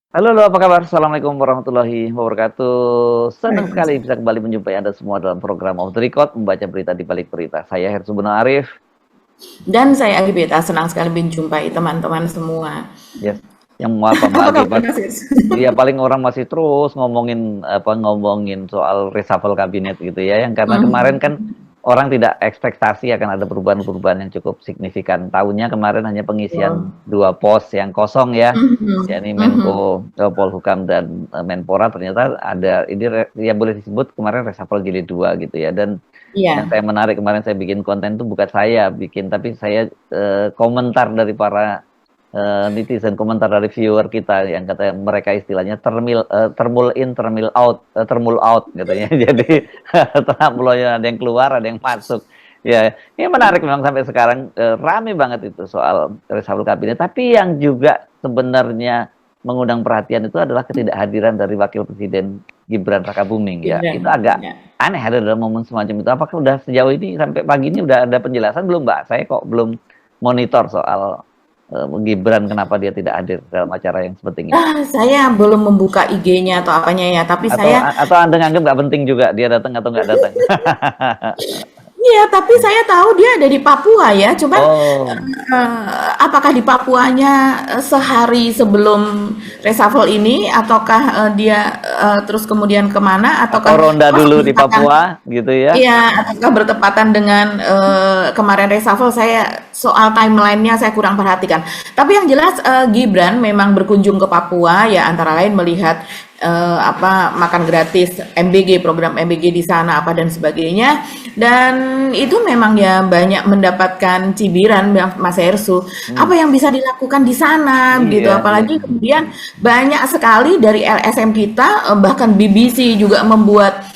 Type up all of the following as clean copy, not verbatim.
Halo, halo, apa kabar? Assalamualaikum warahmatullahi wabarakatuh. Senang sekali Waalaikumsalam. bisa kembali menjumpai Anda semua dalam program Off the Record, membaca berita di balik berita. Saya Hersu Beno Arif. Dan saya Agibeta, senang sekali menjumpai teman-teman semua. Yes, yang mau apa Mbak Apa Agi? kabar Mas Yus? Iya, paling orang masih terus ngomongin ngomongin soal reshuffle kabinet gitu ya. Yang karena kemarin kan orang tidak ekspektasi akan ada perubahan-perubahan yang cukup signifikan. Tahunnya kemarin hanya pengisian dua pos yang kosong ya, yakni Menko Polhukam dan Menpora. Ternyata ada ini ya boleh disebut kemarin reshuffle jilid 2 gitu ya. Dan yang Iya. saya menarik kemarin saya bikin konten itu bukan saya bikin, tapi saya komentar dari para netizen, komentar dari viewer kita yang kata mereka istilahnya termul in, termul out katanya. Jadi termulnya ada yang keluar, ada yang masuk. Ya, ini menarik memang sampai sekarang rame banget itu soal reshuffle kabinet. Tapi yang juga sebenarnya mengundang perhatian itu adalah ketidakhadiran dari Wakil Presiden Gibran Rakabuming ya. Gibran. Itu agak Ya. aneh ada dalam momen semacam itu. Apakah udah sejauh ini sampai pagi ini udah ada penjelasan belum, Mbak? Saya kok belum monitor soal Gibran kenapa dia tidak hadir dalam acara yang sepenting ini? Saya belum membuka IG-nya atau apanya ya, tapi Atau saya atau Anda nganggap nggak penting juga dia datang atau nggak datang? iya, tapi saya tahu dia ada di Papua ya. Cuman Oh, apakah di Papuanya sehari sebelum reshuffle ini, ataukah dia terus kemudian kemana, atau ataukah ronda dulu di bertepatan? Papua gitu ya? Iya, apakah bertepatan dengan kemarin reshuffle? Saya soal timelinenya saya kurang perhatikan. Tapi yang jelas Gibran memang berkunjung ke Papua ya, antara lain melihat apa makan gratis MBG, program MBG di sana apa dan sebagainya. Dan itu memang ya banyak mendapatkan cibiran Mas Hersu. Hmm, Apa yang bisa dilakukan di sana gitu? iya, iya. Apalagi kemudian banyak sekali dari LSM kita, bahkan BBC juga membuat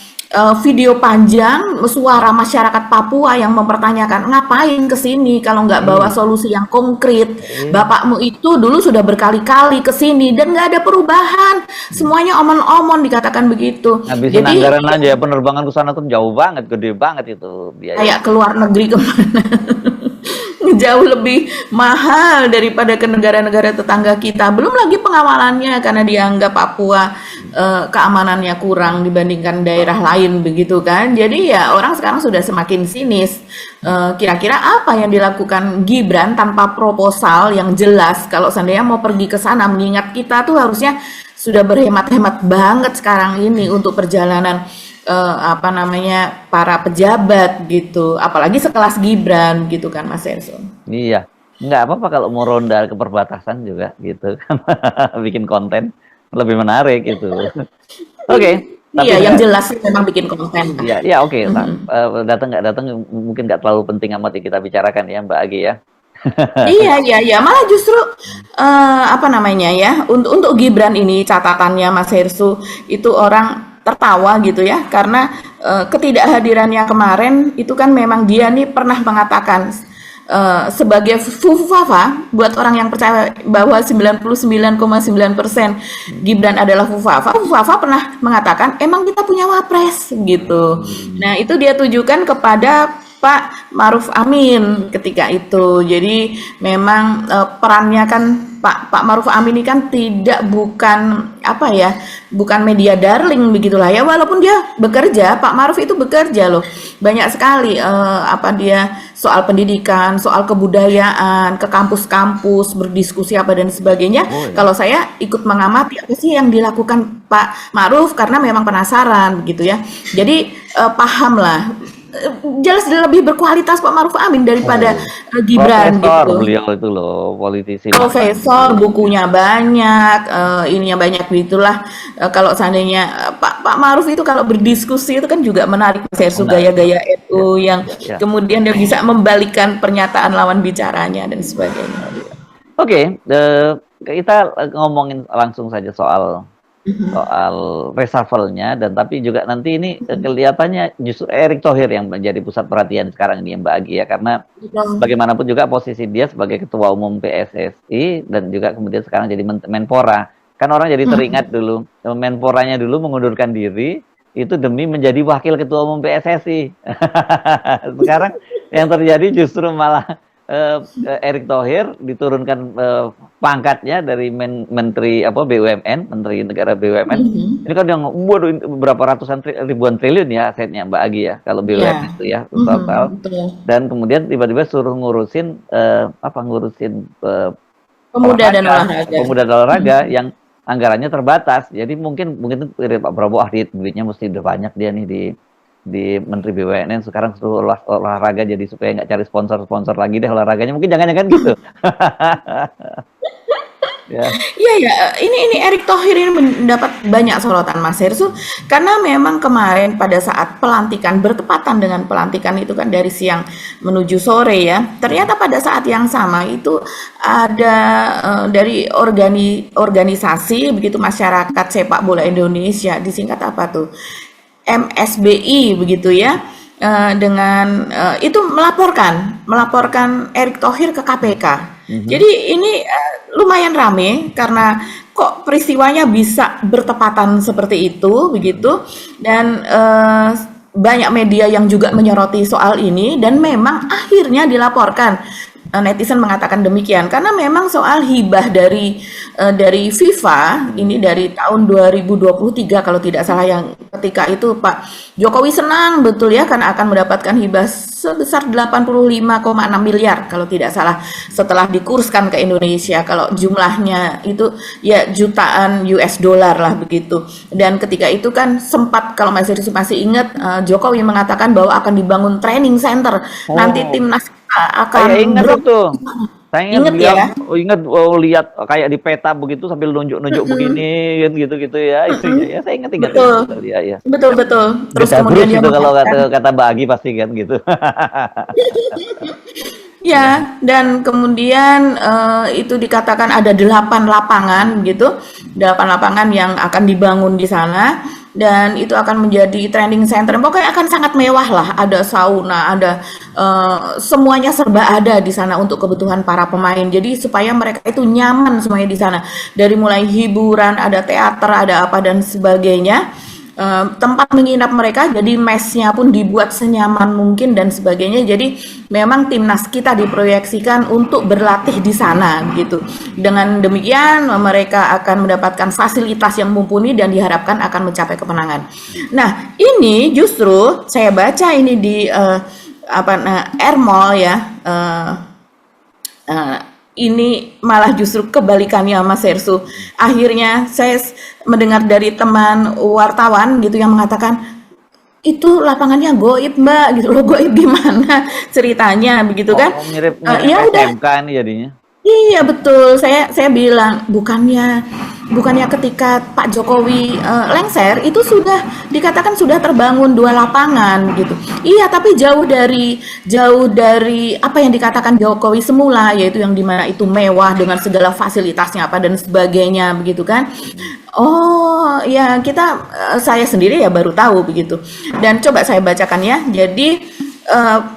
video panjang suara masyarakat Papua yang mempertanyakan ngapain ke sini kalau nggak bawa Iya, solusi yang konkret. iya. Bapakmu itu dulu sudah berkali-kali ke sini dan nggak ada perubahan. Semuanya omon-omon dikatakan begitu. Ngabisin Jadi anggaran aja ya, penerbangan ke sana tuh jauh banget, gede banget itu biayanya. kayak ke luar negeri kemana jauh lebih mahal daripada ke negara-negara tetangga kita. Belum lagi pengawalannya karena dianggap Papua keamanannya kurang dibandingkan daerah lain begitu kan. Jadi ya orang sekarang sudah semakin sinis. Kira-kira apa yang dilakukan Gibran tanpa proposal yang jelas kalau seandainya mau pergi ke sana, mengingat kita tuh harusnya sudah berhemat-hemat banget sekarang ini untuk perjalanan apa namanya para pejabat gitu, apalagi sekelas Gibran gitu kan Mas Enzo. Iya, nggak apa-apa kalau mau ronda ke perbatasan juga gitu kan, bikin konten lebih menarik gitu. Oke, tapi Iya, yang nggak, jelas sih memang bikin konten lah. ya, ya oke, nah, datang nggak datang mungkin nggak terlalu penting amat yang kita bicarakan ya Mbak Agi ya. Iya, iya, iya. Malah justru apa namanya ya, untuk Gibran ini catatannya Mas Hersu itu orang tertawa gitu ya, karena ketidakhadirannya kemarin itu kan memang dia nih pernah mengatakan sebagai fufafa buat orang yang percaya bahwa 99,9% Gibran adalah fufafa. Fufafa pernah mengatakan emang kita punya wapres gitu. Nah, itu dia tujukan kepada Pak Maruf Amin ketika itu. Jadi memang perannya kan Pak Maruf Amin ini kan tidak bukan apa ya, bukan media darling begitulah ya. Walaupun dia bekerja, Pak Maruf itu bekerja loh. Banyak sekali apa dia soal pendidikan, soal kebudayaan, ke kampus-kampus berdiskusi apa dan sebagainya. Oh ya, Kalau saya ikut mengamati apa sih yang dilakukan Pak Maruf karena memang penasaran gitu ya. Jadi paham lah, jelas dia lebih berkualitas Pak Maruf Amin daripada oh, Gibran profesor gitu. beliau itu loh, politisi loh. Profesor, bukunya banyak, ininya banyak gitulah. Kalau seandainya Pak Maruf itu kalau berdiskusi itu kan juga menarik Sersu Menarik. gaya-gaya Ya, itu yang ya, ya. kemudian dia bisa membalikkan pernyataan lawan bicaranya dan sebagainya. Oke, kita ngomongin langsung saja soal soal reshuffle-nya, dan tapi juga nanti ini kelihatannya justru Erick Thohir yang menjadi pusat perhatian sekarang ini Mbak Agi ya, karena bagaimanapun juga posisi dia sebagai ketua umum PSSI dan juga kemudian sekarang jadi Menpora. Kan orang jadi teringat dulu Menporanya dulu mengundurkan diri itu demi menjadi wakil ketua umum PSSI. Sekarang yang terjadi justru malah Erick Thohir diturunkan pangkatnya dari Menteri BUMN, Menteri Negara BUMN. Mhm. Ini kan yang waduh berapa ribuan triliun ya asetnya Mbak Agi ya kalau BUMN Ya. itu ya total. Betul. Dan kemudian tiba-tiba suruh ngurusin Pemuda dan olahraga. pemuda dan olahraga yang anggarannya terbatas. Jadi mungkin Pak Prabowo duitnya mesti udah banyak dia nih di Menteri BUMN, sekarang suruh olahraga jadi supaya nggak cari sponsor lagi deh olahraganya, mungkin jangan-jangan gitu. Ya. Iya ya, ini Erick Thohir ini mendapat banyak sorotan Mas Hersu karena memang kemarin pada saat pelantikan bertepatan dengan pelantikan itu kan dari siang menuju sore ya. Ternyata pada saat yang sama itu ada dari organisasi begitu masyarakat sepak bola Indonesia, disingkat apa tuh? MSBI begitu ya. Dengan itu melaporkan Erick Thohir ke KPK. Jadi ini lumayan rame karena kok peristiwanya bisa bertepatan seperti itu begitu, dan banyak media yang juga menyoroti soal ini dan memang akhirnya dilaporkan. Netizen mengatakan demikian karena memang soal hibah dari FIFA ini dari tahun 2023 kalau tidak salah, yang ketika itu Pak Jokowi senang betul ya karena akan mendapatkan hibah sebesar 85,6 miliar kalau tidak salah setelah dikurskan ke Indonesia, kalau jumlahnya itu ya jutaan US dollar lah begitu. Dan ketika itu kan sempat, kalau masih ingat, Jokowi mengatakan bahwa akan dibangun training center nanti timnas akan Saya ingat itu. Saya ingat ya. Lihat kayak di peta begitu sambil nunjuk-nunjuk begini gitu ya itu ya. Saya ingat Betul. Ya. Betul. Terus Beda kemudian dia gitu kalau mengatakan, kata Mbak Agi pasti kan gitu. ya, dan kemudian itu dikatakan ada 8 lapangan gitu, 8 lapangan yang akan dibangun di sana, dan itu akan menjadi training center. Pokoknya akan sangat mewah lah, ada sauna, ada semuanya serba ada di sana untuk kebutuhan para pemain. Jadi supaya mereka itu nyaman semuanya di sana. Dari mulai hiburan, ada teater, ada apa dan sebagainya. Tempat menginap mereka, jadi mesnya pun dibuat senyaman mungkin dan sebagainya. Jadi memang timnas kita diproyeksikan untuk berlatih di sana gitu. Dengan demikian mereka akan mendapatkan fasilitas yang mumpuni dan diharapkan akan mencapai kemenangan. Nah, ini justru saya baca ini di Ermol ya. Ini malah justru kebalikannya Mas Hersu. Akhirnya saya mendengar dari teman wartawan gitu yang mengatakan itu lapangannya goib Mbak gitu loh. Goib gimana ceritanya begitu kan? Mirip Ya udah. SMK nih jadinya. Iya betul, saya bilang bukannya ketika Pak Jokowi lengser itu sudah dikatakan sudah terbangun 2 lapangan gitu. Iya, tapi jauh dari apa yang dikatakan Jokowi semula, yaitu yang dimana itu mewah dengan segala fasilitasnya apa dan sebagainya begitu kan. Oh ya, saya sendiri ya baru tahu begitu. Dan coba saya bacakan ya. Jadi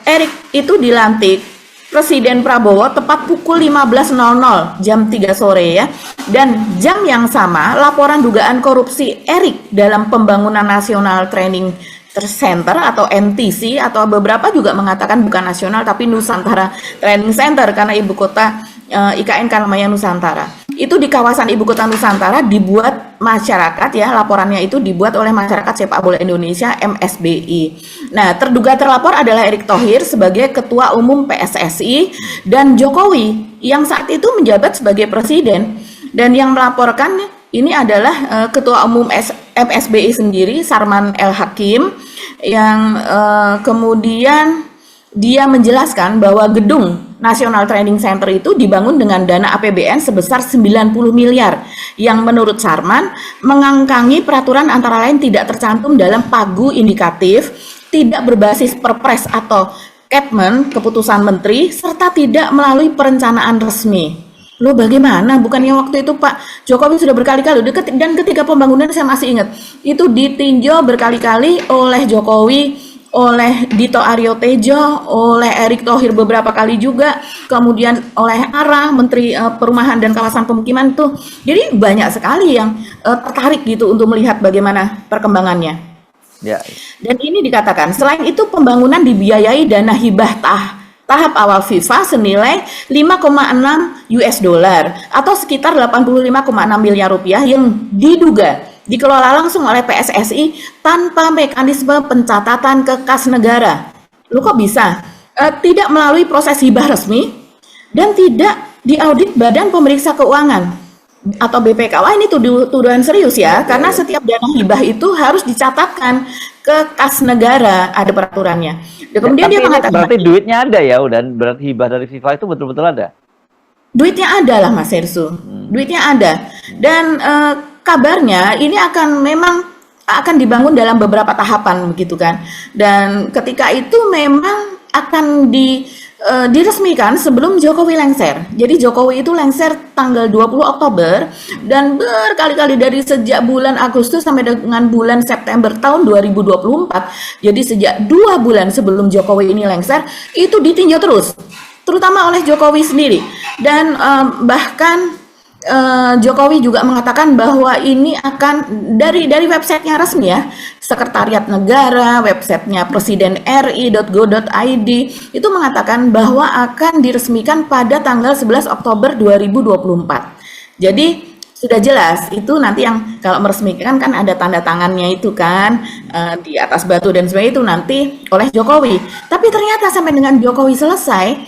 Erick itu dilantik Presiden Prabowo tepat pukul 15.00 jam 3 sore ya. Dan jam yang sama laporan dugaan korupsi Erick dalam Pembangunan Nasional Training Center atau NTC, atau beberapa juga mengatakan bukan nasional tapi Nusantara Training Center karena ibu kota IKN kan namanya Nusantara. Itu di kawasan ibu kota Nusantara dibuat masyarakat ya, laporannya itu dibuat oleh masyarakat sepak bola Indonesia MSBI. Nah, terduga terlapor adalah Erick Thohir sebagai Ketua Umum PSSI dan Jokowi yang saat itu menjabat sebagai presiden, dan yang melaporkan ini adalah Ketua Umum MSBI sendiri, Sarman El Hakim, yang kemudian dia menjelaskan bahwa gedung National Training Center itu dibangun dengan dana APBN sebesar 90 miliar yang menurut Sarman mengangkangi peraturan antara lain tidak tercantum dalam pagu indikatif, tidak berbasis perpres atau Kepmen, keputusan menteri, serta tidak melalui perencanaan resmi. Loh bagaimana? Bukannya waktu itu Pak Jokowi sudah berkali-kali, dan ketika pembangunan saya masih ingat, itu ditinjau berkali-kali oleh Jokowi, oleh Dito Aryo Tejo, oleh Erick Thohir beberapa kali juga, kemudian oleh Arah, Menteri Perumahan dan Kawasan Pemukiman tuh. Jadi banyak sekali yang tertarik gitu untuk melihat bagaimana perkembangannya. Ya. Dan ini dikatakan, selain itu pembangunan dibiayai dana hibah tahap awal FIFA senilai 5,6 US dollar atau sekitar 85,6 miliar rupiah yang diduga dikelola langsung oleh PSSI tanpa mekanisme pencatatan ke kas negara. Lu kok bisa? Tidak melalui proses hibah resmi dan tidak diaudit Badan Pemeriksa Keuangan atau BPK. Wah, ini tuduhan serius ya, karena setiap dana hibah itu harus dicatatkan ke kas negara, ada peraturannya. Dan kemudian dia mengatakan berarti duitnya ada ya, udah berarti hibah dari FIFA itu betul-betul ada. Duitnya ada lah Mas Hersu, duitnya ada. Dan kabarnya ini memang akan dibangun dalam beberapa tahapan begitu kan. Dan ketika itu memang akan diresmikan sebelum Jokowi lengser. Jadi Jokowi itu lengser tanggal 20 Oktober dan berkali-kali dari sejak bulan Agustus sampai dengan bulan September tahun 2024. Jadi sejak 2 bulan sebelum Jokowi ini lengser itu ditinjau terus, terutama oleh Jokowi sendiri. Dan bahkan Jokowi juga mengatakan bahwa ini akan dari websitenya resmi ya, Sekretariat Negara, websitenya Presiden RI.go.id itu mengatakan bahwa akan diresmikan pada tanggal 11 Oktober 2024. Jadi sudah jelas itu nanti yang kalau meresmikan kan ada tanda tangannya itu kan di atas batu dan sebagainya itu nanti oleh Jokowi. Tapi ternyata sampai dengan Jokowi selesai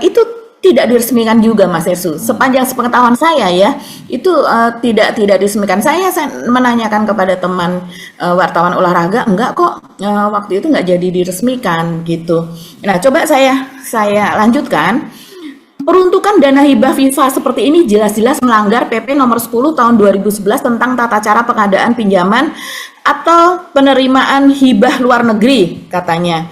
itu tidak diresmikan juga Mas Hersu. Sepanjang sepengetahuan saya ya, itu tidak diresmikan. Saya menanyakan kepada teman wartawan olahraga, enggak kok waktu itu enggak jadi diresmikan gitu. Nah, coba saya lanjutkan. Peruntukan dana hibah FIFA seperti ini jelas-jelas melanggar PP nomor 10 tahun 2011 tentang tata cara pengadaan pinjaman atau penerimaan hibah luar negeri katanya.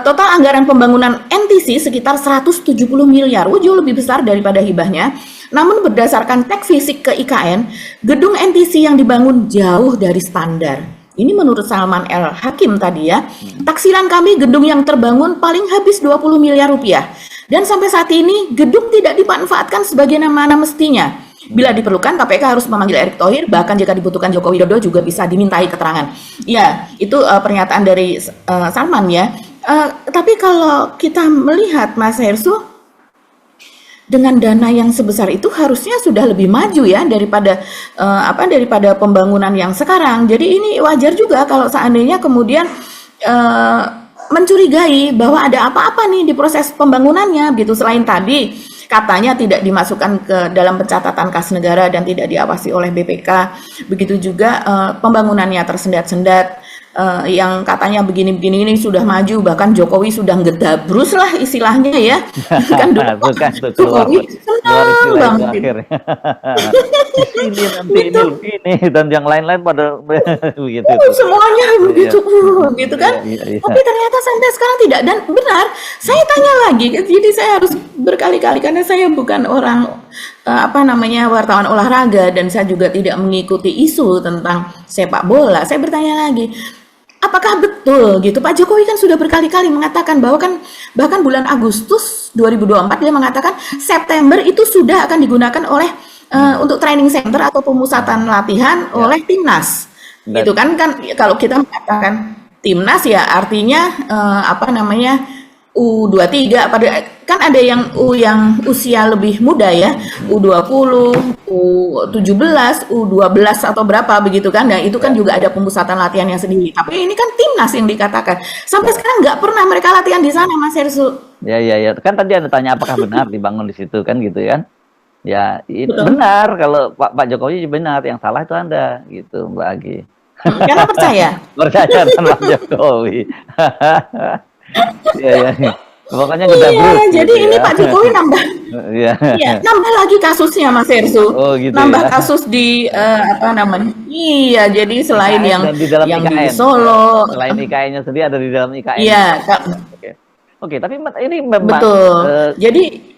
Total anggaran pembangunan NTC sekitar 170 miliar, jauh lebih besar daripada hibahnya. Namun berdasarkan tek fisik ke IKN, gedung NTC yang dibangun jauh dari standar. Ini menurut Salman El Hakim tadi ya. Taksiran kami gedung yang terbangun paling habis 20 miliar rupiah. Dan sampai saat ini gedung tidak dimanfaatkan sebagaimana mestinya. Bila diperlukan, KPK harus memanggil Erick Thohir, bahkan jika dibutuhkan Joko Widodo juga bisa dimintai keterangan. Ya, itu pernyataan dari Salman ya. Tapi kalau kita melihat Mas Hersu, dengan dana yang sebesar itu harusnya sudah lebih maju ya daripada daripada pembangunan yang sekarang. Jadi ini wajar juga kalau seandainya kemudian mencurigai bahwa ada apa-apa nih di proses pembangunannya gitu. Selain tadi katanya tidak dimasukkan ke dalam pencatatan kas negara dan tidak diawasi oleh BPK. Begitu juga pembangunannya tersendat-sendat. Yang katanya begini-begini ini sudah maju, bahkan Jokowi sudah ngedabrus lah istilahnya ya. Kan dulu Jokowi senang banget. Ini nanti ini dan yang lain-lain pada begitu. Semuanya begitu, gitu kan. Tapi ternyata sampai sekarang tidak. Dan benar, saya tanya lagi. Jadi saya harus berkali-kali karena saya bukan orang wartawan olahraga dan saya juga tidak mengikuti isu tentang sepak bola. Saya bertanya lagi, apakah betul gitu? Pak Jokowi kan sudah berkali-kali mengatakan bahwa kan bahkan bulan Agustus 2024 dia mengatakan September itu sudah akan digunakan oleh untuk training center atau pemusatan latihan oleh timnas. Gitu kan kalau kita mengatakan timnas ya artinya U23 kan ada yang yang usia lebih muda ya, U20, U17, U12 atau berapa begitu kan. Nah, itu kan juga ada pemusatan latihan yang sendiri. Tapi ini kan timnas yang dikatakan. Sampai sekarang nggak pernah mereka latihan di sana, Mas Hersu. Ya. Kan tadi Anda tanya apakah benar dibangun di situ kan gitu kan. Ya, itu benar kalau Pak Jokowi benar, yang salah itu Anda gitu, Mbak Agi. Karena percaya. Percaya sama Pak Jokowi. Ya. Pokoknya ngedabrus. Jadi gitu ini ya. Pak Jokowi nambah lagi kasusnya Mas Hersu. Gitu nambah kasus di Iya, jadi selain IKN yang di Solo, selain IKN-nya sendiri ada di dalam IKN. Iya. Oke, tapi ini memang betul. Jadi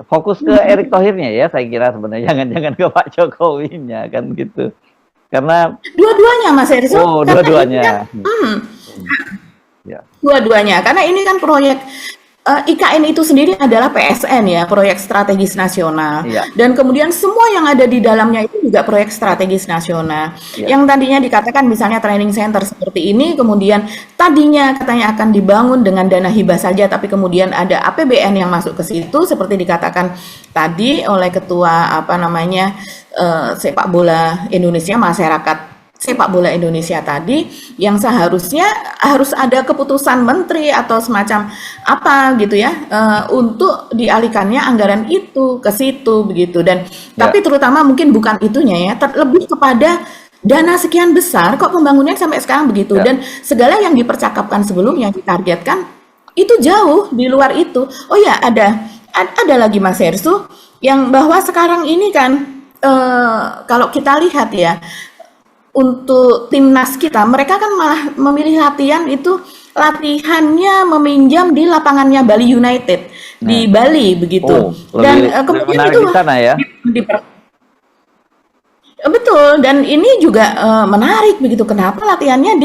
fokus ke Erick Thohirnya ya, saya kira sebenarnya jangan ke Pak Jokowinya kan gitu. Karena dua-duanya Mas Hersu. Oh, dua-duanya. Dua-duanya, karena ini kan proyek IKN itu sendiri adalah PSN ya, proyek strategis nasional. Iya, Dan kemudian semua yang ada di dalamnya itu juga proyek strategis nasional. iya, Yang tadinya dikatakan misalnya training center seperti ini, kemudian tadinya katanya akan dibangun dengan dana hibah saja, tapi kemudian ada APBN yang masuk ke situ, seperti dikatakan tadi oleh ketua apa namanya sepak bola Indonesia, masyarakat sepak bola Indonesia tadi, yang seharusnya harus ada keputusan menteri atau semacam apa gitu ya, untuk dialihkannya anggaran itu ke situ begitu. Dan ya, tapi terutama mungkin bukan itunya ya, lebih kepada dana sekian besar kok pembangunannya sampai sekarang begitu, ya. dan segala yang dipercakapkan sebelumnya ditargetkan itu jauh di luar itu. Oh ya, ada lagi Mas Hersu, yang bahwa sekarang ini kan kalau kita lihat ya, untuk timnas kita, mereka kan malah memilih latihan itu, latihannya meminjam di lapangannya Bali United Nah, di Bali begitu. oh, Dan lebih kemudian menarik itu di sana ya. betul, dan ini juga menarik begitu. Kenapa latihannya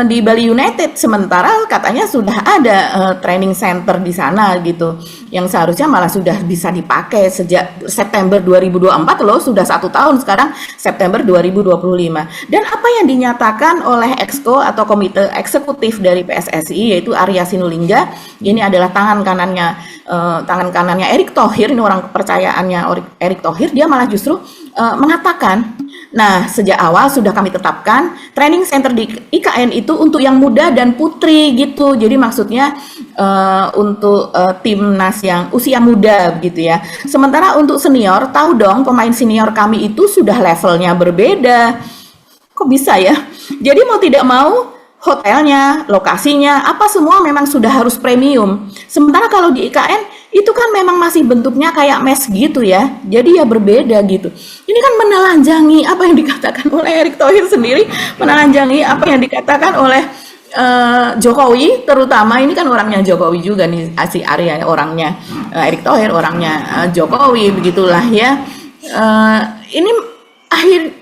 di Bali United, sementara katanya sudah ada training center di sana gitu, yang seharusnya malah sudah bisa dipakai sejak September 2024 loh, sudah 1 tahun sekarang September 2025. Dan apa yang dinyatakan oleh Exco atau Komite Eksekutif dari PSSI, yaitu Arya Sinulinga, ini adalah tangan kanannya Erick Thohir, ini orang kepercayaannya Erick Thohir, dia malah justru mengatakan, nah sejak awal sudah kami tetapkan training center di IKN itu untuk yang muda dan putri gitu. Jadi maksudnya untuk timnas yang usia muda gitu ya. Sementara untuk senior, tahu dong pemain senior kami itu sudah levelnya berbeda. Kok bisa ya? Jadi mau tidak mau hotelnya, lokasinya, apa semua memang sudah harus premium. Sementara kalau di IKN itu kan memang masih bentuknya kayak mes gitu ya. Jadi ya berbeda gitu. Ini kan menelanjangi apa yang dikatakan oleh Erick Thohir sendiri, menelanjangi apa yang dikatakan oleh Jokowi, terutama ini kan orangnya Jokowi juga nih, si Arya orangnya Erick Thohir, orangnya Jokowi, begitulah ya. Ini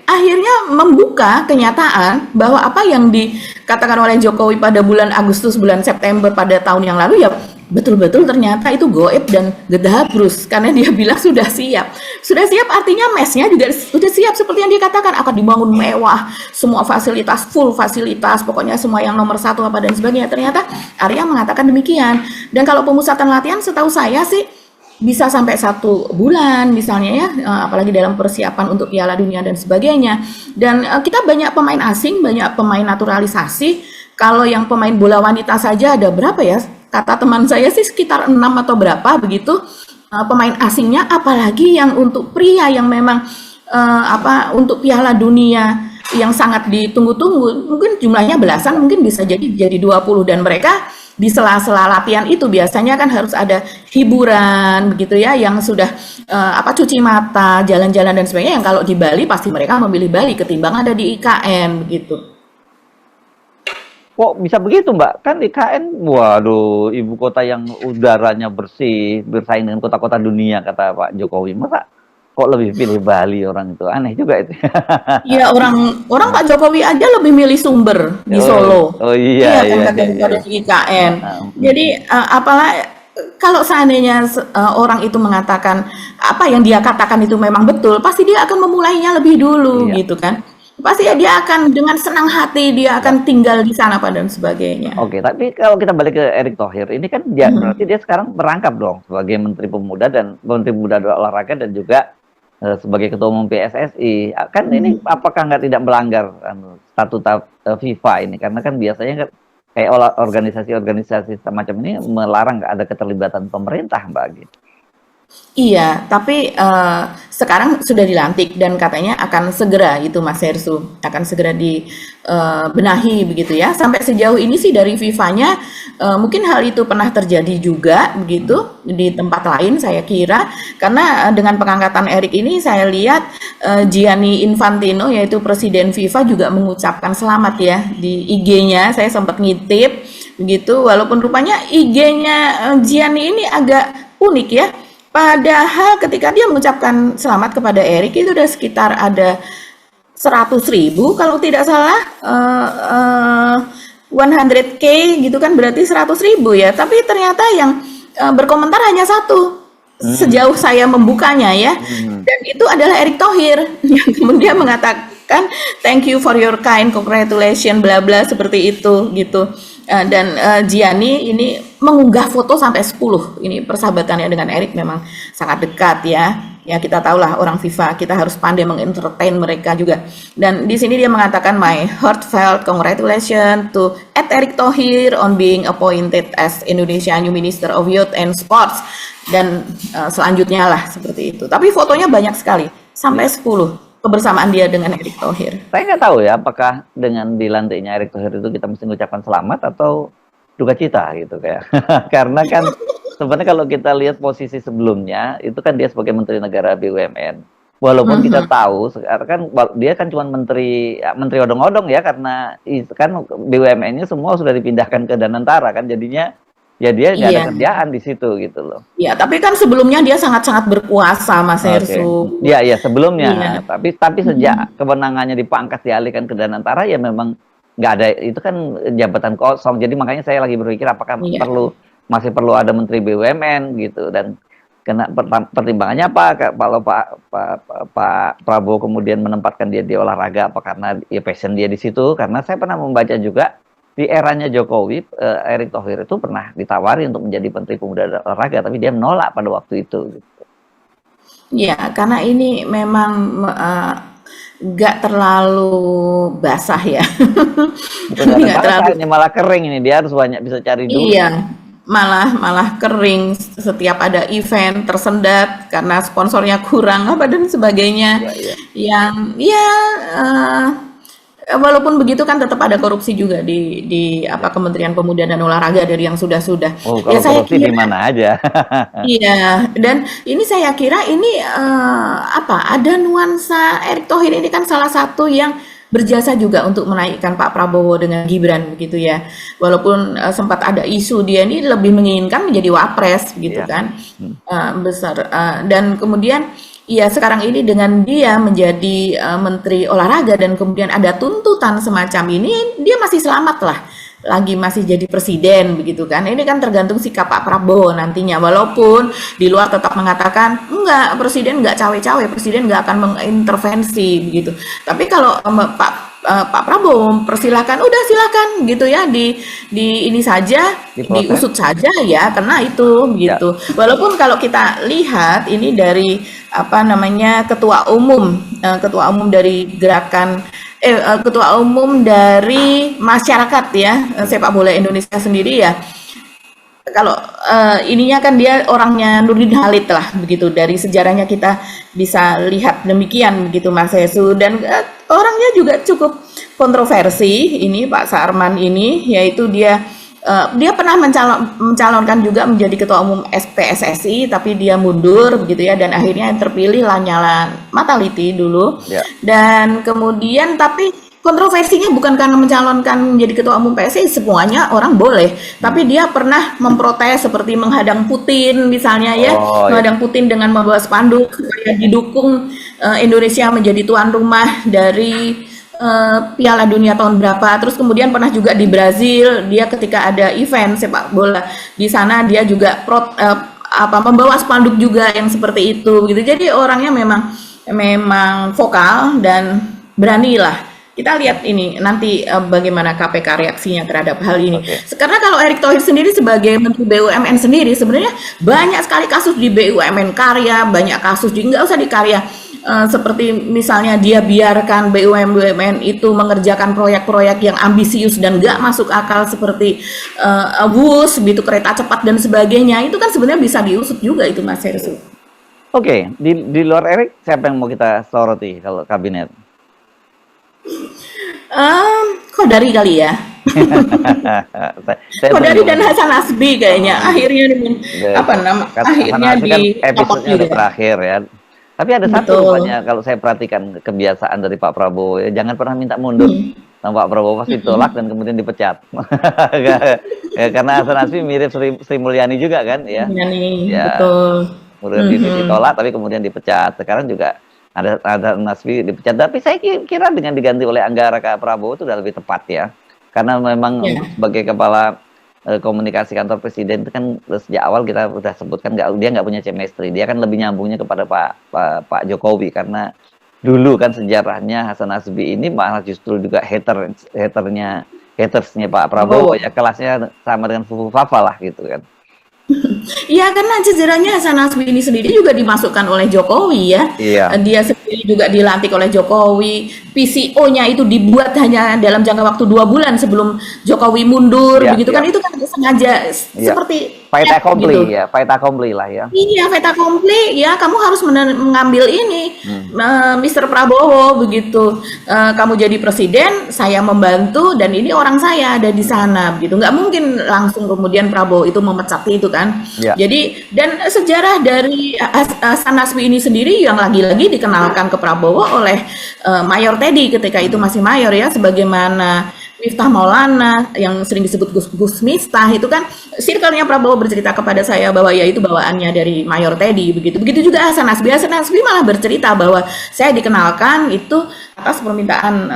akhirnya membuka kenyataan bahwa apa yang dikatakan oleh Jokowi pada bulan Agustus, bulan September pada tahun yang lalu ya betul-betul ternyata itu goib dan gedabrus, karena dia bilang sudah siap. Sudah siap artinya mesnya juga sudah siap seperti yang dia katakan, akan dibangun mewah, semua fasilitas, full fasilitas, pokoknya semua yang nomor satu apa dan sebagainya. Ternyata Arya mengatakan demikian. Dan kalau pemusatan latihan setahu saya sih bisa sampai 1 bulan misalnya ya, apalagi dalam persiapan untuk Piala Dunia dan sebagainya. Dan kita banyak pemain asing, banyak pemain naturalisasi. Kalau yang pemain bola wanita saja ada berapa ya? Kata teman saya sih sekitar 6 atau berapa begitu pemain asingnya, apalagi yang untuk pria yang memang untuk Piala Dunia yang sangat ditunggu-tunggu, mungkin jumlahnya belasan, mungkin bisa jadi 20, dan mereka di sela-sela latihan itu biasanya kan harus ada hiburan begitu ya, yang sudah cuci mata, jalan-jalan dan sebagainya, yang kalau di Bali pasti mereka memilih Bali ketimbang ada di IKN begitu. Kok bisa begitu, Mbak? Kan IKN, waduh, ibu kota yang udaranya bersih, bersaing dengan kota-kota dunia, kata Pak Jokowi. Masa kok lebih pilih Bali orang itu? Aneh juga itu. Iya, orang Pak Jokowi aja lebih milih Sumber di Solo. Oh iya, Iya kan, iya, iya, daripada iya. di IKN. Nah, Jadi apalah kalau seandainya orang itu mengatakan apa yang dia katakan itu memang betul, pasti dia akan memulainya lebih dulu iya. gitu kan. Pasti ya dia akan dengan senang hati dia akan tinggal di sana dan sebagainya. Oke, tapi kalau kita balik ke Erick Thohir, ini kan dia berarti dia sekarang merangkap dong sebagai Menteri Pemuda dan Olahraga dan juga sebagai Ketua Umum PSSI. Kan ini apakah tidak melanggar statuta FIFA ini? Karena kan biasanya kan kayak organisasi-organisasi semacam ini melarang ada keterlibatan pemerintah, Mbak. Gitu. Iya, tapi sekarang sudah dilantik dan katanya akan segera itu Mas Hersu, akan segera dibenahi begitu ya. Sampai sejauh ini sih dari FIFA-nya mungkin hal itu pernah terjadi juga begitu di tempat lain saya kira, karena dengan pengangkatan Erick ini saya lihat Gianni Infantino yaitu presiden FIFA juga mengucapkan selamat ya di IG-nya. Saya sempat ngintip begitu, walaupun rupanya IG-nya Gianni ini agak unik ya. Padahal ketika dia mengucapkan selamat kepada Erick itu udah sekitar ada 100.000 kalau tidak salah, 100K gitu kan, berarti 100.000 ya. Tapi ternyata yang berkomentar hanya satu, sejauh saya membukanya ya, Hmm. dan itu adalah Erick Thohir yang kemudian mengatakan thank you for your kind, congratulations, bla bla seperti itu gitu. Dan Gianni ini mengunggah foto sampai 10. Ini persahabatannya dengan Erick memang sangat dekat ya. Ya kita tahulah orang FIFA, kita harus pandai mengentertain mereka juga. Dan di sini dia mengatakan my heartfelt congratulations to Erick Thohir on being appointed as Indonesia new Minister of Youth and Sports, dan selanjutnya lah seperti itu. Tapi fotonya banyak sekali, sampai 10 kebersamaan dia dengan Erick Thohir. Saya nggak tahu ya, apakah dengan dilantiknya Erick Thohir itu kita mesti mengucapkan selamat atau duka cita gitu kayak. Karena kan sebenarnya kalau kita lihat posisi sebelumnya, itu kan dia sebagai Menteri Negara BUMN. Walaupun kita tahu sekarang kan dia kan cuma menteri odong-odong ya, karena kan BUMN-nya semua sudah dipindahkan ke Danantara kan, jadinya ya dia nggak ada Iya. kerjaan di situ gitu loh. Ya, tapi kan sebelumnya dia sangat-sangat berkuasa, Mas Oke. Hersу. Iya, iya sebelumnya. Iya. Tapi sejak kewenangannya dipangkas dialihkan ke Danantara ya memang nggak ada, itu kan jabatan kosong. Jadi makanya saya lagi berpikir apakah Iya. masih perlu ada Menteri BUMN gitu, dan kena pertimbangannya apa kalau Pak Prabowo kemudian menempatkan dia di olahraga, apa karena ya passion dia di situ. Karena saya pernah membaca juga di eranya Jokowi, Erick Thohir itu pernah ditawari untuk menjadi Menteri Pemuda dan Olahraga, tapi dia menolak pada waktu itu gitu. Ya, karena ini memang nggak terlalu basah ya. Bukan nggak Nggak ada terlalu. basah, ini malah kering, ini dia harus banyak bisa cari duit. Iya, malah kering setiap ada event tersendat karena sponsornya kurang apa dan sebagainya. Iya, iya. Yang ya walaupun begitu kan tetap ada korupsi juga di apa Kementerian Pemuda dan Olahraga dari yang sudah-sudah. Oh, Ya kalau saya korupsi di kira mana aja. iya, dan ini saya kira ini apa ada nuansa Erick Thohir ini kan salah satu yang berjasa juga untuk menaikkan Pak Prabowo dengan Gibran begitu ya. Walaupun sempat ada isu dia ini lebih menginginkan menjadi wapres gitu Iya. kan. Besar dan kemudian iya sekarang ini dengan dia menjadi Menteri Olahraga dan kemudian ada tuntutan semacam ini, dia masih selamat lah. Lagi masih jadi presiden begitu kan. Ini kan tergantung sikap Pak Prabowo nantinya. Walaupun di luar tetap mengatakan enggak, presiden enggak cawe-cawe, presiden enggak akan mengintervensi begitu. Tapi kalau Pak Prabowo persilahkan, udah silakan gitu ya di ini saja, Diproses. diusut saja ya, karena itu Ya. gitu. Walaupun kalau kita lihat ini dari apa namanya ketua umum dari gerakan ketua umum dari masyarakat ya sepak bola Indonesia sendiri ya, kalau ininya kan dia orangnya Nurdin Halid lah begitu, dari sejarahnya kita bisa lihat demikian begitu Mas Hesu, dan orangnya juga cukup kontroversi ini Pak Sarman ini, yaitu dia pernah mencalonkan juga menjadi ketua umum PSSI tapi dia mundur begitu ya, dan akhirnya yang terpilih Lanyala Mataliti dulu. Ya. Dan kemudian tapi kontroversinya bukan karena mencalonkan menjadi ketua umum PSSI, semuanya orang boleh, tapi dia pernah memprotes seperti menghadang Putin misalnya ya, Oh, iya. menghadang Putin dengan membawa spanduk supaya didukung Indonesia menjadi tuan rumah dari Piala Dunia tahun berapa. Terus kemudian pernah juga di Brazil, dia ketika ada event sepak bola di sana dia juga membawa spanduk juga yang seperti itu gitu. Jadi orangnya memang vokal dan berani lah. Kita lihat ini nanti bagaimana KPK reaksinya terhadap hal ini. Oke. Karena kalau Erick Thohir sendiri sebagai Menteri BUMN sendiri sebenarnya banyak sekali kasus di BUMN karya, banyak kasus juga nggak usah di karya. Seperti misalnya dia biarkan BUMN itu mengerjakan proyek-proyek yang ambisius dan nggak masuk akal seperti WUS, gitu, kereta cepat dan sebagainya. Itu kan sebenarnya bisa diusut juga itu Mas Hersу. Oke, di luar Erick siapa yang mau kita soroti kalau kabinet? Kodari kali ya. Saya Kodari belum. dan Hasan Nasbi kayaknya akhirnya akhirnya kan di episodenya udah berakhir ya. Tapi ada satu Betul. rupanya kalau saya perhatikan kebiasaan dari Pak Prabowo, ya, jangan pernah minta mundur. Nah, Pak Prabowo pasti tolak dan kemudian dipecat. Ya, karena Hasan Nasbi mirip Sri Mulyani juga kan ya. Nih, Ya. betul. Kemudian ditolak tapi kemudian dipecat. Sekarang juga ada Nasbi dipecat. Tapi saya kira dengan diganti oleh Anggara Prabowo itu sudah lebih tepat ya. Karena memang Ya. sebagai kepala komunikasi kantor presiden itu kan sejak awal kita udah sebutkan dia nggak punya chemistry. Dia kan lebih nyambungnya kepada Pak Jokowi karena dulu kan sejarahnya Hasan Nasbi ini malah justru juga hatersnya Pak Prabowo ya, kelasnya sama dengan Fufu Fafa lah gitu kan. Iya, karena sejarahnya Hasan Nasbi ini sendiri juga dimasukkan oleh Jokowi ya. Iya, Dia sendiri juga dilantik oleh Jokowi. PCO-nya itu dibuat hanya dalam jangka waktu 2 bulan sebelum Jokowi mundur, iya, begitu iya, kan? Itu kan sengaja iya. seperti Fait gitu. accompli ya, fait accompli lah ya. Iya, fait accompli ya. Kamu harus mengambil ini, Mr. Prabowo begitu. Kamu jadi presiden, saya membantu dan ini orang saya ada di sana begitu. Nggak mungkin langsung kemudian Prabowo itu memecat itu kan. Ya, Jadi dan sejarah dari Hasan Nasbi ini sendiri yang lagi-lagi dikenalkan ke Prabowo oleh Mayor Teddy ketika itu masih mayor ya, sebagaimana Miftah Maulana yang sering disebut Gus Miftah itu kan circle-nya Prabowo bercerita kepada saya bahwa ya itu bawaannya dari Mayor Teddy begitu. Begitu juga Hasan Nasbi. Hasan Nasbi malah bercerita bahwa saya dikenalkan itu atas permintaan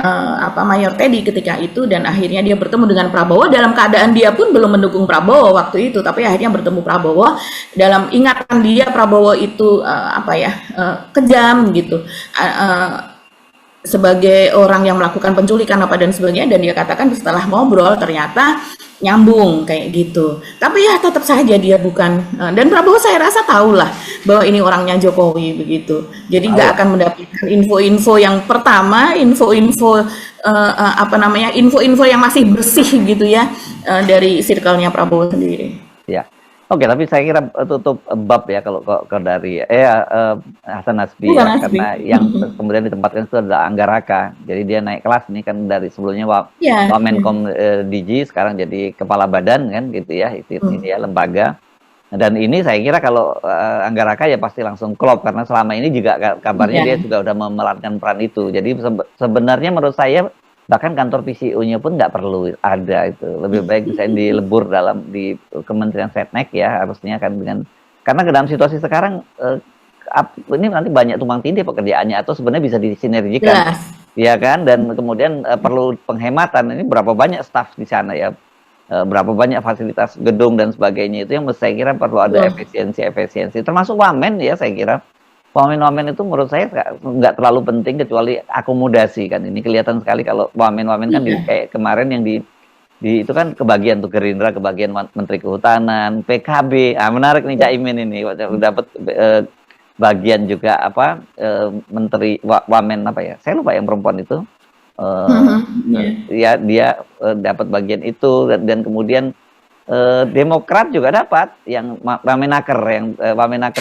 Mayor Teddy ketika itu dan akhirnya dia bertemu dengan Prabowo dalam keadaan dia pun belum mendukung Prabowo waktu itu, tapi akhirnya bertemu Prabowo. Dalam ingatan dia Prabowo itu kejam gitu. Sebagai orang yang melakukan penculikan apa dan sebagainya, dan dia katakan setelah ngobrol ternyata nyambung kayak gitu. Tapi ya tetap saja dia bukan, dan Prabowo saya rasa tahulah bahwa ini orangnya Jokowi begitu. Jadi nggak akan mendapatkan info-info yang pertama, info-info info-info yang masih bersih gitu ya, dari circle-nya Prabowo sendiri. ya. Oke, tapi saya kira tutup bab ya kalau dari Hasan Nasbi ya, karena yang kemudian ditempatkan itu adalah Anggaraka. Jadi dia naik kelas nih kan dari sebelumnya Wamenkom DG, sekarang jadi kepala badan kan gitu ya, ini ya lembaga. Dan ini saya kira kalau Anggaraka ya pasti langsung klop karena selama ini juga kabarnya dia juga udah memerankan peran itu. Jadi sebenarnya menurut saya bahkan kantor PCO-nya pun nggak perlu ada itu, lebih baik bisa dilebur di Kementerian Setnek ya harusnya kan, karena dalam situasi sekarang ini nanti banyak tumpang tindih pekerjaannya atau sebenarnya bisa disinergikan ya kan, dan kemudian perlu penghematan. Ini berapa banyak staf di sana ya, berapa banyak fasilitas gedung dan sebagainya, itu yang saya kira perlu ada efisiensi termasuk wamen ya. Saya kira wamen-wamen itu menurut saya nggak terlalu penting kecuali akomodasi kan. Ini kelihatan sekali kalau wamen-wamen kan kayak kemarin yang di itu kan kebagian tuh Gerindra, kebagian Menteri Kehutanan, PKB. Menarik nih Caimin ini dapat bagian juga Menteri Wamen saya lupa yang perempuan itu. Ya dia dapat bagian itu dan kemudian Demokrat juga dapat yang Wamenaker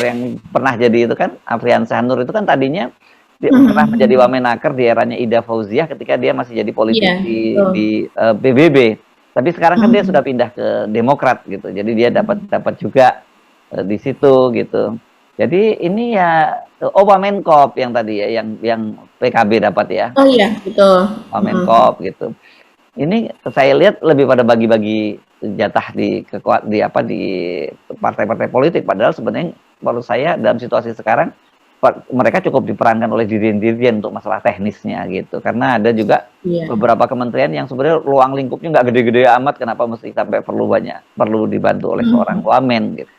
yang pernah jadi itu kan, Afrian Sanur itu kan tadinya dia pernah menjadi Wamenaker di eranya Ida Fauziah ketika dia masih jadi politisi di PBB. Tapi sekarang kan dia sudah pindah ke Demokrat gitu. Jadi dia dapat juga di situ gitu. Jadi ini ya Wamenkop yang tadi ya yang PKB dapat ya. Oh iya, betul. Wamenkop gitu. Ini saya lihat lebih pada bagi-bagi jatah di partai-partai politik, padahal sebenarnya menurut saya dalam situasi sekarang mereka cukup diperankan oleh dirjen-dirjen untuk masalah teknisnya gitu, karena ada juga beberapa kementerian yang sebenarnya ruang lingkupnya nggak gede-gede amat, kenapa mesti sampai perlu dibantu oleh seorang wamen gitu.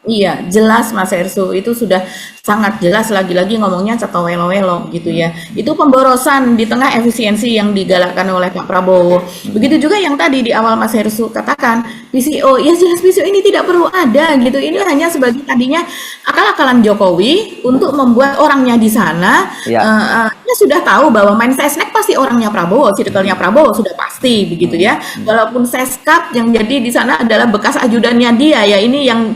Iya, jelas Mas Ersu, itu sudah sangat jelas, lagi-lagi ngomongnya cetowelo-welo gitu ya. Itu pemborosan di tengah efisiensi yang digalakkan oleh Pak Prabowo. Begitu juga yang tadi di awal Mas Ersu katakan, PCO, ya jelas PCO ini tidak perlu ada gitu. Ini hanya sebagai tadinya akal-akalan Jokowi untuk membuat orangnya di sana. Dia sudah tahu bahwa main sesnek pasti orangnya Prabowo, circle-nya Prabowo sudah pasti begitu ya. Walaupun Seskap yang jadi di sana adalah bekas ajudannya dia ya, ini yang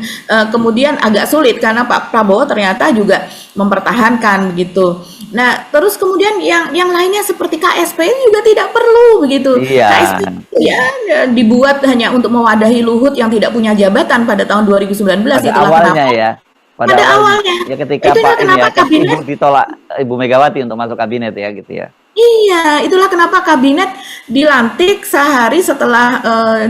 kemudian agak sulit karena Pak Prabowo ternyata juga mempertahankan begitu. Nah, terus kemudian yang lainnya seperti KSP juga tidak perlu begitu. KSP ya dibuat hanya untuk mewadahi Luhut yang tidak punya jabatan pada tahun 2019. Pada awalnya ya. Pada awalnya. Ya ketika Ibu ditolak Ibu Megawati untuk masuk kabinet ya gitu ya. Iya, itulah kenapa kabinet dilantik sehari setelah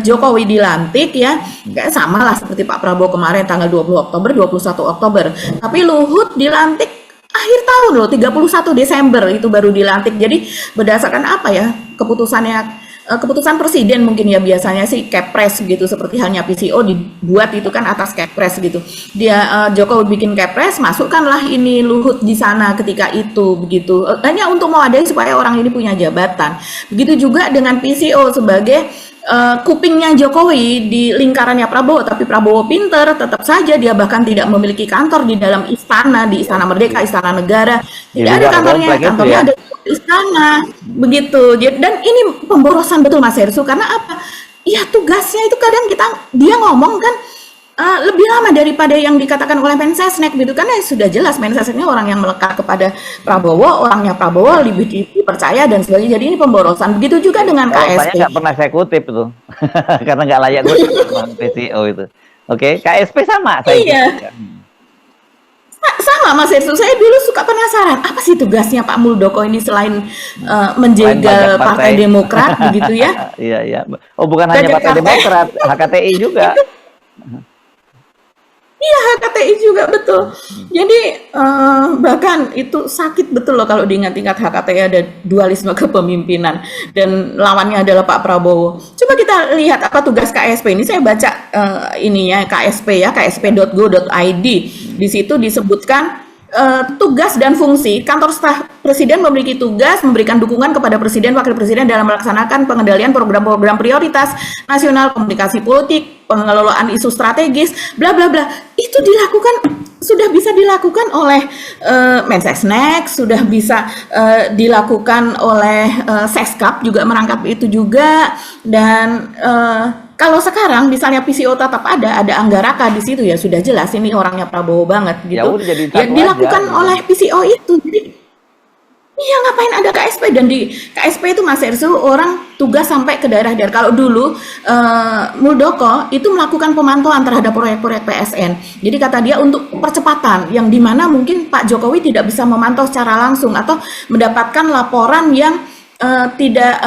Jokowi dilantik ya. Kayak sama lah seperti Pak Prabowo kemarin tanggal 20 Oktober, 21 Oktober. Tapi Luhut dilantik akhir tahun loh, 31 Desember itu baru dilantik. Jadi berdasarkan apa ya keputusannya keputusan presiden mungkin ya, biasanya sih Kepres gitu, seperti halnya PCO dibuat itu kan atas Kepres gitu. Dia Jokowi bikin Kepres, masukkanlah ini Luhut di sana ketika itu begitu. Hanya untuk mewadahi supaya orang ini punya jabatan. Begitu juga dengan PCO sebagai kupingnya Jokowi di lingkarannya Prabowo, tapi Prabowo pinter, tetap saja dia bahkan tidak memiliki kantor di dalam istana, di Istana Merdeka, Istana Negara, tidak ada kantornya, kantornya ada di istana, begitu. Dan ini pemborosan betul Mas Hersu, karena apa? Ya tugasnya itu kadang dia ngomong kan lebih lama daripada yang dikatakan oleh Mensesnek gitu, karena sudah jelas Mensesneknya orang yang melekat kepada Prabowo, orangnya Prabowo lebih dipercaya dan sebagainya. Jadi ini pemborosan. Begitu juga dengan Saya KSP. nggak pernah saya kutip itu, karena nggak layak kutip sama PCO itu. Oke, KSP sama saya Iya. kutip. Sama Mas Hersu, saya dulu suka penasaran apa sih tugasnya Pak Muldoko ini selain Selain menjegal bajak Partai partai. Demokrat begitu ya, Iya, iya. Oh, bukan hanya bajak Partai partai. Demokrat, HKTI juga. Iya, HKTI juga betul. Jadi bahkan itu sakit betul loh kalau diingat-ingat HKTI ada dualisme kepemimpinan dan lawannya adalah Pak Prabowo. Coba kita lihat apa tugas KSP ini. Saya baca ini ya, KSP ya, ksp.go.id. Di situ disebutkan tugas dan fungsi. Kantor staf Presiden memiliki tugas memberikan dukungan kepada Presiden, Wakil Presiden dalam melaksanakan pengendalian program-program prioritas nasional, komunikasi politik, pengelolaan isu strategis, bla bla bla. Itu sudah bisa dilakukan oleh Mensesnek, sudah bisa dilakukan oleh Seskap juga merangkap itu juga. Dan kalau sekarang misalnya PCO tetap ada Anggaraka di situ, ya sudah jelas ini orangnya Prabowo banget Ya gitu. udah jadi Ya satu dilakukan aja. oleh PCO itu. Jadi iya, ngapain ada KSP? Dan di KSP itu Mas Hersu orang tugas sampai ke daerah-daerah. Kalau dulu Muldoko itu melakukan pemantauan terhadap proyek-proyek PSN. Jadi kata dia untuk percepatan yang dimana mungkin Pak Jokowi tidak bisa memantau secara langsung atau mendapatkan laporan yang tidak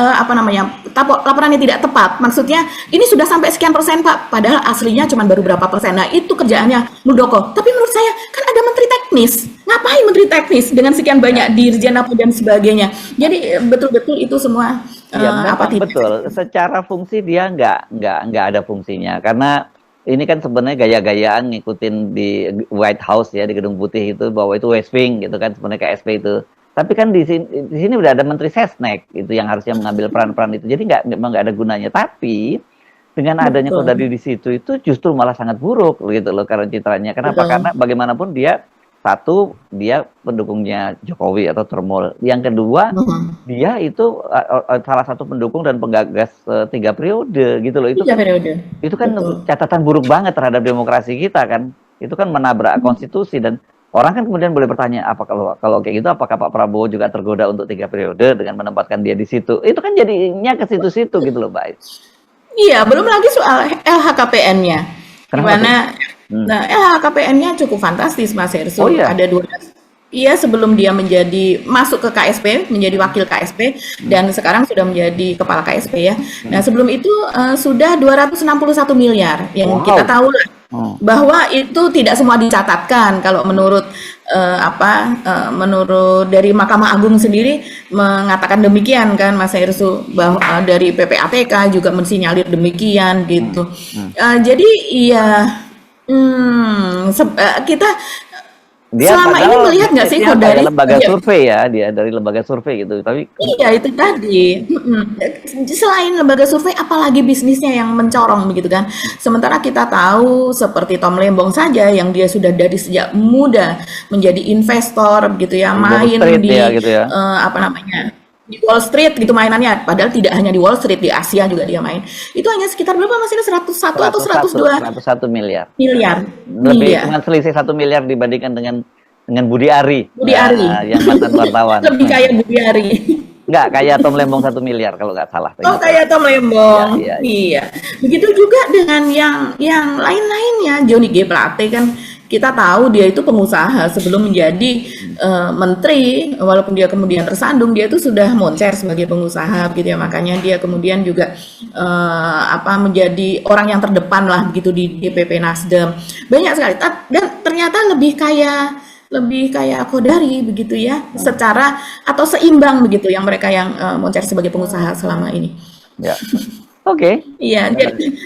laporannya tidak tepat. Maksudnya ini sudah sampai sekian persen Pak, padahal aslinya cuma baru berapa persen. Nah itu kerjaannya Muldoko. Tapi menurut saya kan ada menteri teknis. Ngapain menteri teknis dengan sekian banyak dirjen apa dan sebagainya. Jadi betul-betul itu semua Ya apa memang tidak. betul. Secara fungsi dia nggak ada fungsinya, karena ini kan sebenarnya gaya-gayaan ngikutin di White House ya, di Gedung Putih itu, bahwa itu West Wing gitu kan sebenarnya KSP itu. Tapi kan di sini udah ada Menteri Sesnek itu yang harusnya mengambil peran-peran itu. Jadi memang nggak ada gunanya. Tapi dengan adanya Betul. Kodari di situ itu justru malah sangat buruk gitu loh karena citranya. Kenapa? Betul. Karena bagaimanapun dia dia pendukungnya Jokowi atau Termol. Yang kedua, dia itu salah satu pendukung dan penggagas 3 periode gitu loh. Itu 3 periode. kan Betul. catatan buruk banget terhadap demokrasi kita kan. Itu kan menabrak konstitusi, dan orang kan kemudian boleh bertanya, apa kalau kayak gitu apakah Pak Prabowo juga tergoda untuk 3 periode dengan menempatkan dia di situ? Itu kan jadinya ke situ-situ gitu loh, Mbak. Iya, belum lagi soal LHKPN-nya. Kenapa Gimana? tuh? Nah, LHKPN-nya cukup fantastis Mas Hersu. Oh iya. Ada 12. Iya, sebelum dia masuk ke KSP, menjadi wakil KSP, dan sekarang sudah menjadi kepala KSP ya. Nah, sebelum itu sudah 261 miliar yang Wow. kita tahu lah. Bahwa itu tidak semua dicatatkan. Kalau menurut menurut dari Mahkamah Agung sendiri mengatakan demikian kan Mas Hersu, bahwa dari PPATK juga mensinyalir demikian gitu. Jadi iya, kita Dia selama ini padahal melihat nggak sih bisnisnya Kodari kayak lembaga sebagai survei ya, dia dari lembaga survei gitu. Tapi iya itu tadi. Selain lembaga survei, apalagi bisnisnya yang mencorong begitu kan. Sementara kita tahu seperti Tom Lembong saja yang dia sudah dari sejak muda menjadi investor begitu ya, Wall main Street di ya gitu ya. di Wall Street gitu mainannya. Padahal tidak hanya di Wall Street, di Asia juga dia main. Itu hanya sekitar berapa Mas? 101 atau 102 101 miliar. miliar. Lebih Iya. cuma selisih 1 miliar dibandingkan dengan Budi Ari. Budi Ari. Yang mantan wartawan. Lebih kaya Budi Ari. Enggak, kayak Tom Lembong 1 miliar kalau nggak salah. Oh, kayak Tom Lembong. Iya, Iya. Begitu juga dengan yang lain-lainnya. Johnny G. Plate kan kita tahu dia itu pengusaha sebelum menjadi menteri, walaupun dia kemudian tersandung, dia itu sudah moncer sebagai pengusaha gitu ya. Makanya dia kemudian juga menjadi orang yang terdepan lah begitu di DPP Nasdem. Banyak sekali. Dan ternyata lebih kayak Kodari begitu ya, secara atau seimbang begitu yang mereka yang moncer sebagai pengusaha selama ini. Ya. Oke. Iya,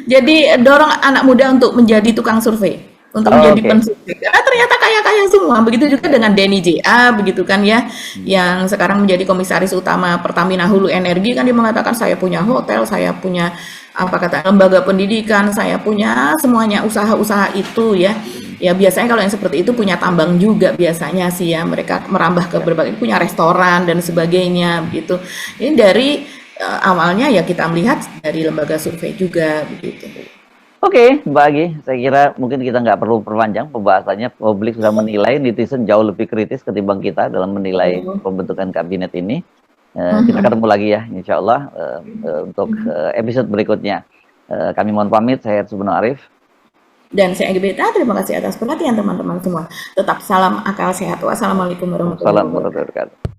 jadi dorong anak muda untuk menjadi tukang survei, untuk menjadi Oke. pensurvei. Karena ternyata kaya-kaya semua. Begitu juga dengan Denny JA, begitu kan ya, yang sekarang menjadi komisaris utama Pertamina Hulu Energi kan dia mengatakan saya punya hotel, saya punya apa kata lembaga pendidikan, saya punya semuanya usaha-usaha itu ya. Ya biasanya kalau yang seperti itu punya tambang juga biasanya sih ya mereka merambah ke Ya. berbagai punya restoran dan sebagainya begitu. Ini dari awalnya ya kita melihat dari lembaga survei juga begitu. Oke, Mbak Agi, saya kira mungkin kita nggak perlu perpanjang pembahasannya. Publik sudah menilai, netizen jauh lebih kritis ketimbang kita dalam menilai Oh. pembentukan kabinet ini. Kita Mhm. ketemu lagi ya, insya Allah untuk episode berikutnya. Kami mohon pamit, saya Subno Arif. Dan saya Gebeta, terima kasih atas perhatian teman-teman semua. Tetap salam akal sehat. Wassalamualaikum warahmatullahi Assalamualaikum warahmatullahi wabarakatuh. wabarakatuh.